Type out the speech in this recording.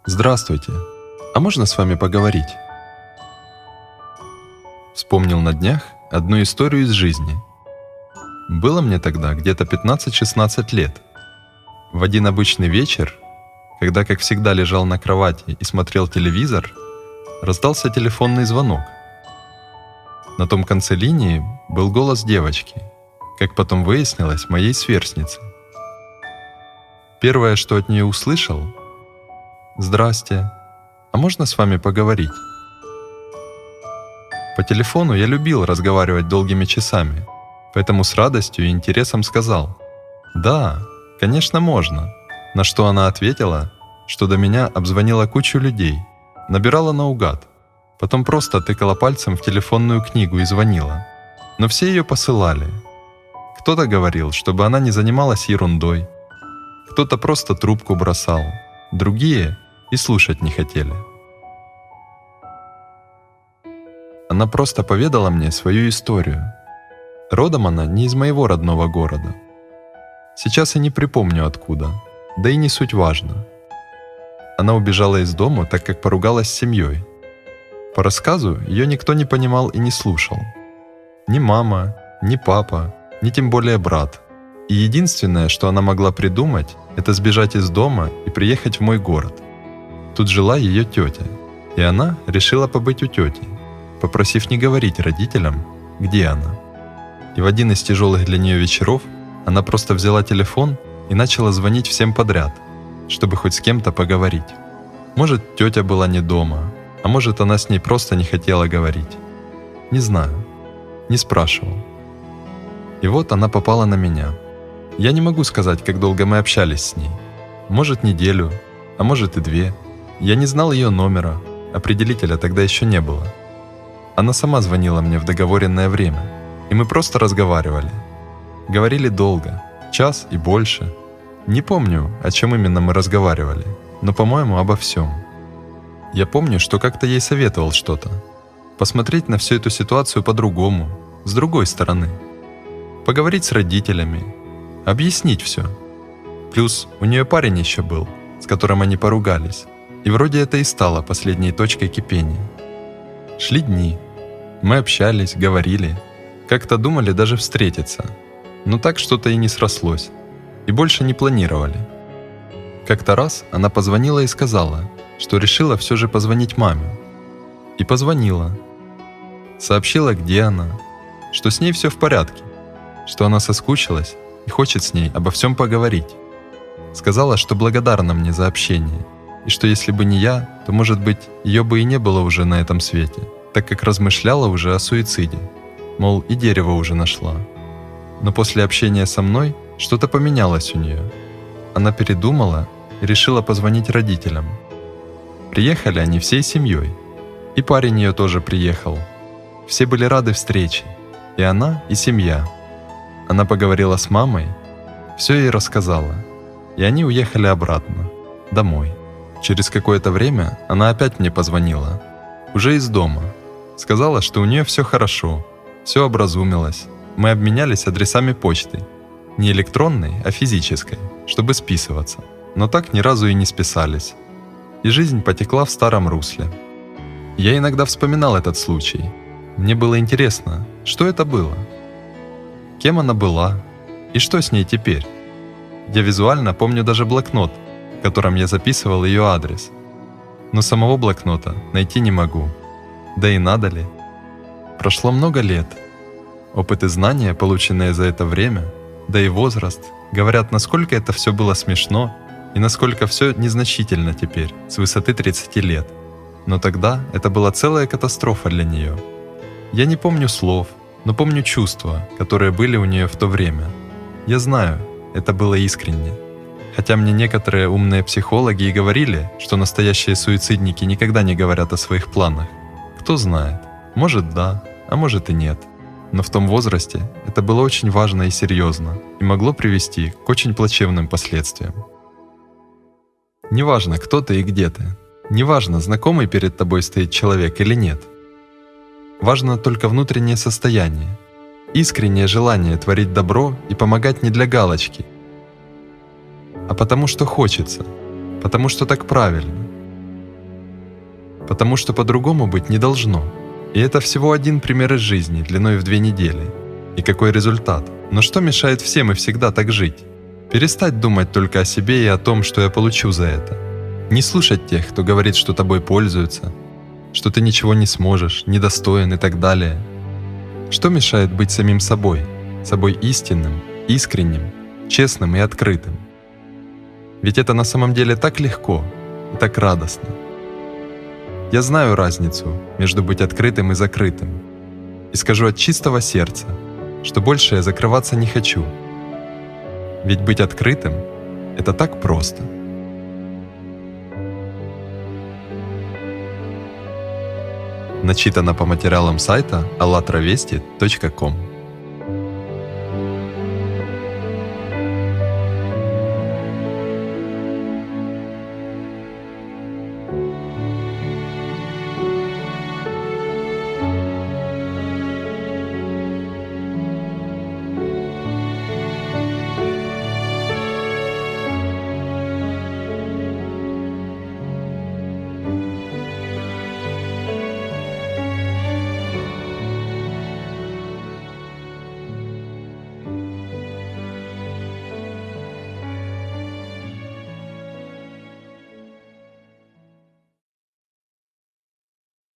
Здравствуйте. А можно с вами поговорить? Вспомнил на днях одну историю из жизни. Было мне тогда где-то 15-16 лет. В один обычный вечер, когда, как всегда, лежал на кровати и смотрел телевизор, раздался телефонный звонок. На том конце линии был голос девочки, как потом выяснилось, моей сверстницы. Первое, что от нее услышал: «Здрасте, а можно с вами поговорить?» По телефону я любил разговаривать долгими часами, поэтому с радостью и интересом сказал: «Да, конечно, можно». На что она ответила, что до меня обзвонила кучу людей, набирала наугад, потом просто тыкала пальцем в телефонную книгу и звонила. Но все ее посылали. Кто-то говорил, чтобы она не занималась ерундой, кто-то просто трубку бросал, другие и слушать не хотели. Она просто поведала мне свою историю. Родом она не из моего родного города. Сейчас я не припомню откуда, да и не суть важно. Она убежала из дома, так как поругалась с семьей. По рассказу ее никто не понимал и не слушал. Ни мама, ни папа, ни тем более брат. И единственное, что она могла придумать, это сбежать из дома и приехать в мой город. Тут жила ее тетя, и она решила побыть у тети, попросив не говорить родителям, где она. И в один из тяжелых для нее вечеров она просто взяла телефон и начала звонить всем подряд, чтобы хоть с кем-то поговорить. Может, тетя была не дома, а может, она с ней просто не хотела говорить. Не знаю, не спрашивал. И вот она попала на меня. Я не могу сказать, как долго мы общались с ней. Может, неделю, а может и 2. Я не знал ее номера, определителя тогда еще не было. Она сама звонила мне в договоренное время, и мы просто разговаривали. Говорили долго, час и больше. Не помню, о чем именно мы разговаривали, но, по-моему, обо всем. Я помню, что как-то ей советовал что-то. Посмотреть на всю эту ситуацию по-другому, с другой стороны. Поговорить с родителями, объяснить все. Плюс у нее парень еще был, с которым они поругались. И вроде это и стало последней точкой кипения. Шли дни. Мы общались, говорили. Как-то думали даже встретиться. Но так что-то и не срослось. И больше не планировали. Как-то раз она позвонила и сказала, что решила все же позвонить маме. И позвонила. Сообщила, где она, что с ней все в порядке, что она соскучилась и хочет с ней обо всем поговорить. Сказала, что благодарна мне за общение. И что если бы не я, то, может быть, ее бы и не было уже на этом свете, так как размышляла уже о суициде. Мол, и дерево уже нашла. Но после общения со мной что-то поменялось у нее. Она передумала и решила позвонить родителям. Приехали они всей семьей. И парень ее тоже приехал. Все были рады встрече. И она, и семья. Она поговорила с мамой, все ей рассказала. И они уехали обратно, домой. Через какое-то время она опять мне позвонила, уже из дома. Сказала, что у нее все хорошо, все образумилось. Мы обменялись адресами почты. Не электронной, а физической, чтобы списываться. Но так ни разу и не списались. И жизнь потекла в старом русле. Я иногда вспоминал этот случай. Мне было интересно, что это было? Кем она была? И что с ней теперь? Я визуально помню даже блокнот, в котором я записывал ее адрес. Но самого блокнота найти не могу. Да и надо ли? Прошло много лет. Опыт и знания, полученные за это время, да и возраст, говорят, насколько это все было смешно и насколько все незначительно теперь, с высоты 30 лет. Но тогда это была целая катастрофа для нее. Я не помню слов, но помню чувства, которые были у нее в то время. Я знаю, это было искренне. Хотя мне некоторые умные психологи и говорили, что настоящие суицидники никогда не говорят о своих планах. Кто знает, может да, а может и нет. Но в том возрасте это было очень важно и серьезно, и могло привести к очень плачевным последствиям. Неважно, кто ты и где ты. Неважно, знакомый перед тобой стоит человек или нет. Важно только внутреннее состояние. искреннее желание творить добро и помогать не для галочки, а потому что хочется, потому что так правильно, потому что по-другому быть не должно. И это всего один пример из жизни длиной в 2 недели. И какой результат? Но что мешает всем и всегда так жить? Перестать думать только о себе и о том, что я получу за это. Не слушать тех, кто говорит, что тобой пользуются, что ты ничего не сможешь, недостоин и так далее. Что мешает быть самим собой истинным, искренним, честным и открытым? Ведь это на самом деле так легко и так радостно. Я знаю разницу между быть открытым и закрытым. И скажу от чистого сердца, что больше я закрываться не хочу. Ведь быть открытым — это так просто. Начитано по материалам сайта allatravesti.com.